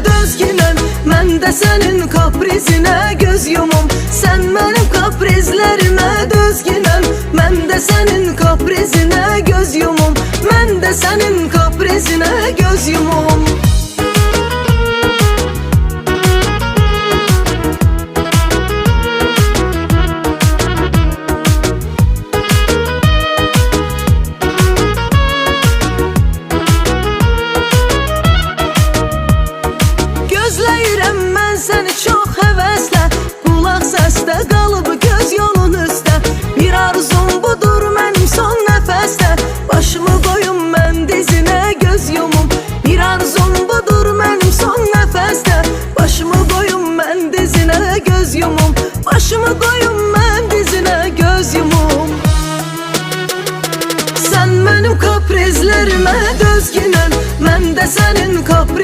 dözgünəm. Mən də sənin kaprizinə göz yumum. Sən mənim kaprizlərimə dözgünəm. Mən də sənin kaprizinə göz yumum. Mən də sənin kaprizinə göz yumum. Gözləyirəm mən səni çox həvəslə. Qulaq səsdə qalıb göz yolun üstə. Bir arzum budur mənim son nəfəsdə. Başımı qoyum mən dizinə göz yumum. Bir arzum budur mənim son nəfəsdə. Başımı qoyum mən dizinə göz yumum. Başımı qoyum mən dizinə göz yumum. Sən mənim kaprizlərimə dözgünəm. Mən də sənin kaprizlərimə